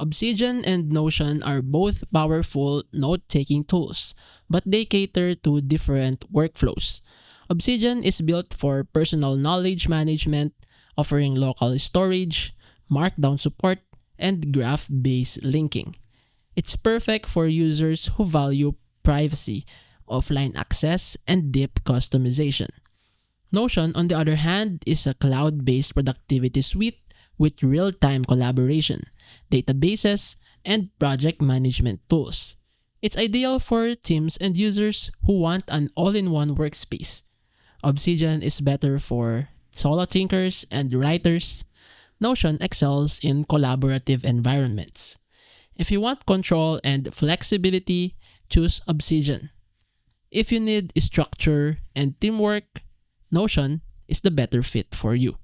Obsidian and Notion are both powerful note-taking tools, but they cater to different workflows. Obsidian is built for personal knowledge management, offering local storage, markdown support, and graph-based linking. It's perfect for users who value privacy, offline access, and deep customization. Notion, on the other hand, is a cloud-based productivity suite with real-time collaboration, databases, and project management tools. It's ideal for teams and users who want an all-in-one workspace. Obsidian is better for solo thinkers and writers. Notion excels in collaborative environments. If you want control and flexibility, choose Obsidian. If you need structure and teamwork, Notion is the better fit for you.